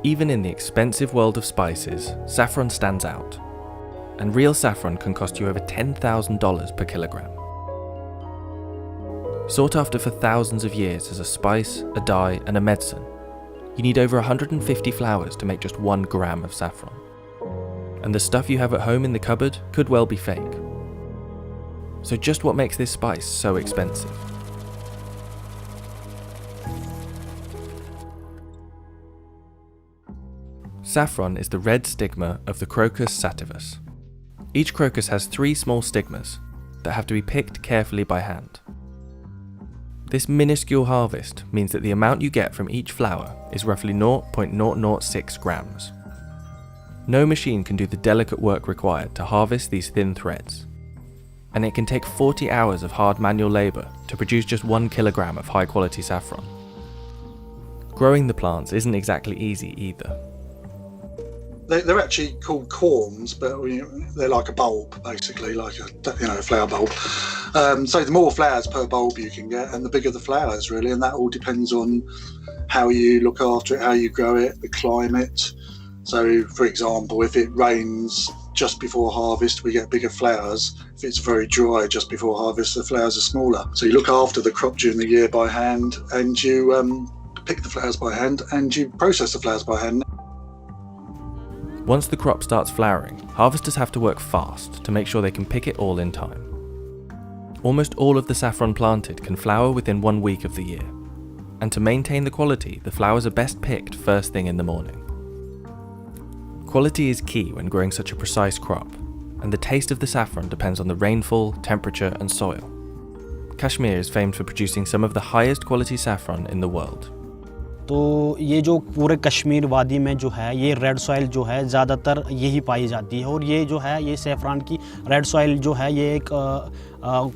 Even in the expensive world of spices, saffron stands out. And real saffron can cost you over $10,000 per kilogram. Sought after for thousands of years as a spice, a dye, and a medicine, you need over 150 flowers to make just 1 gram of saffron. And the stuff you have at home in the cupboard could well be fake. So just what makes this spice so expensive? Saffron is the red stigma of the crocus sativus. Each crocus has 3 small stigmas that have to be picked carefully by hand. This minuscule harvest means that the amount you get from each flower is roughly 0.006 grams. No machine can do the delicate work required to harvest these thin threads, and it can take 40 hours of hard manual labour to produce just 1 kilogram of high quality saffron. Growing the plants isn't exactly easy either. They're actually called corms, but they're like a bulb, basically, like a flower bulb. So the more flowers per bulb you can get, and the bigger the flowers, really, and that all depends on how you look after it, how you grow it, the climate. So, for example, if it rains just before harvest, we get bigger flowers. If it's very dry just before harvest, the flowers are smaller. So you look after the crop during the year by hand, and you pick the flowers by hand, and you process the flowers by hand. Once the crop starts flowering, harvesters have to work fast to make sure they can pick it all in time. Almost all of the saffron planted can flower within 1 week of the year, and to maintain the quality, the flowers are best picked first thing in the morning. Quality is key when growing such a precise crop, and the taste of the saffron depends on the rainfall, temperature, and soil. Kashmir is famed for producing some of the highest quality saffron in the world. तो ये जो पूरे कश्मीर वादी में जो है ये red soil जो है ज़्यादातर यही पाई जाती है, और ये जो है ये सैफरान की रेड सॉइल जो है ये एक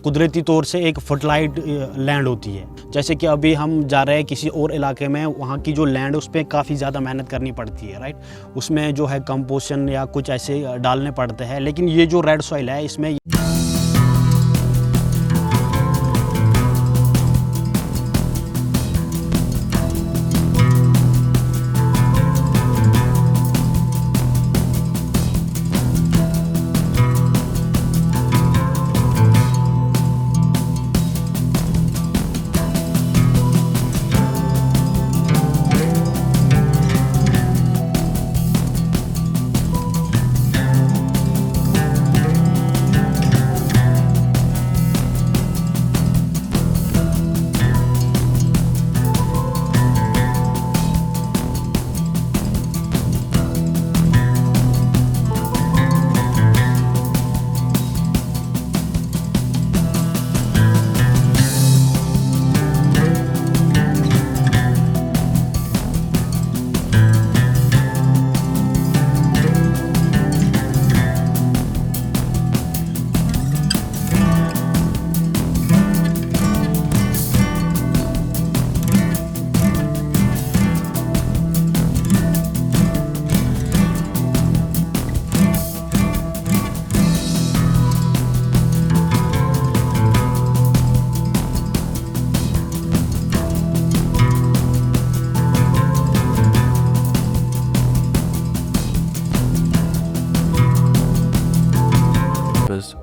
कुदरती तौर से एक फर्टिलाइज्ड लैंड होती है. जैसे कि अभी हम जा रहे हैं किसी और इलाके में, वहाँ की जो लैंड उस पर काफ़ी ज़्यादा मेहनत करनी पड़ती है, राइट. उसमें जो है कंपोजिशन या कुछ ऐसे डालने पड़ते हैं, लेकिन ये जो रेड सॉइल है इसमें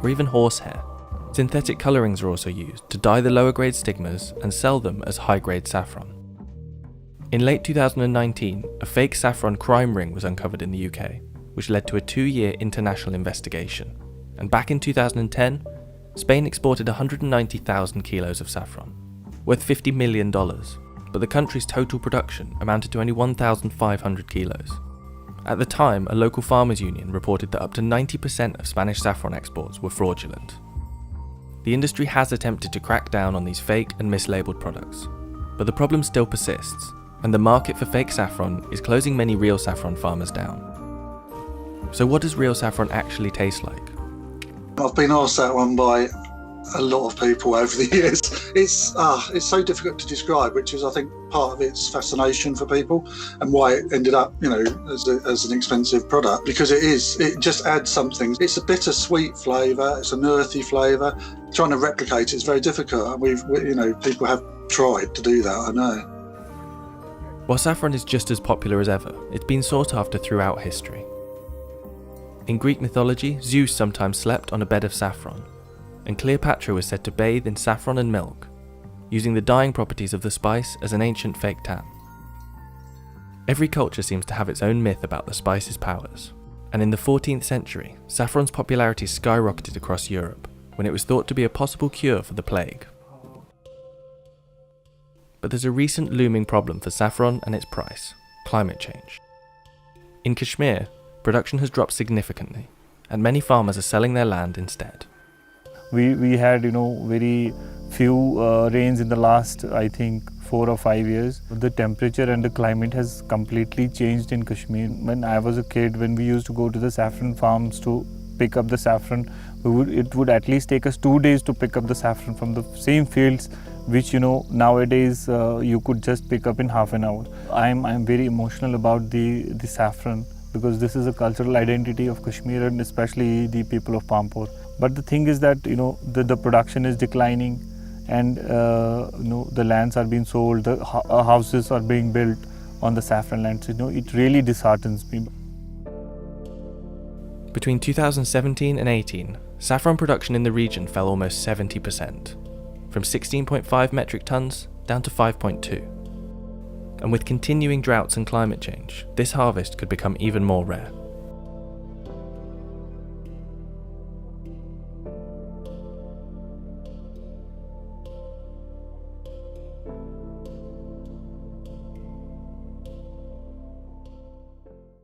or even horsehair. Synthetic colourings are also used to dye the lower grade stigmas and sell them as high grade saffron. In late 2019, a fake saffron crime ring was uncovered in the UK, which led to a 2-year international investigation. And back in 2010, Spain exported 190,000 kilos of saffron, worth $50 million, but the country's total production amounted to only 1,500 kilos. At the time, a local farmers' union reported that up to 90% of Spanish saffron exports were fraudulent. The industry has attempted to crack down on these fake and mislabeled products, but the problem still persists, and the market for fake saffron is closing many real saffron farmers down. So what does real saffron actually taste like? I've been asked that one by a lot of people over the years. It's so difficult to describe, which is, I think, part of its fascination for people and why it ended up, as an expensive product, because it just adds something. It's a bittersweet flavour, it's an earthy flavour. Trying to replicate it's very difficult, and people have tried to do that, I know. While saffron is just as popular as ever, it's been sought after throughout history. In Greek mythology, Zeus sometimes slept on a bed of saffron, and Cleopatra was said to bathe in saffron and milk, using the dyeing properties of the spice as an ancient fake tan. Every culture seems to have its own myth about the spice's powers, and in the 14th century, saffron's popularity skyrocketed across Europe when it was thought to be a possible cure for the plague. But there's a recent looming problem for saffron and its price: climate change. In Kashmir, production has dropped significantly, and many farmers are selling their land instead. We had very few rains in the last, I think, 4 or 5 years. The temperature and the climate has completely changed in Kashmir. When I was a kid, when we used to go to the saffron farms to pick up the saffron, it would at least take us 2 days to pick up the saffron from the same fields, which nowadays you could just pick up in half an hour. I'm very emotional about the saffron, because this is a cultural identity of Kashmir and especially the people of Pampur. But the thing is that the production is declining, and the lands are being sold, the houses are being built on the saffron lands. It really disheartens me. Between 2017 and 18, saffron production in the region fell almost 70%, from 16.5 metric tons down to 5.2. And with continuing droughts and climate change, this harvest could become even more rare.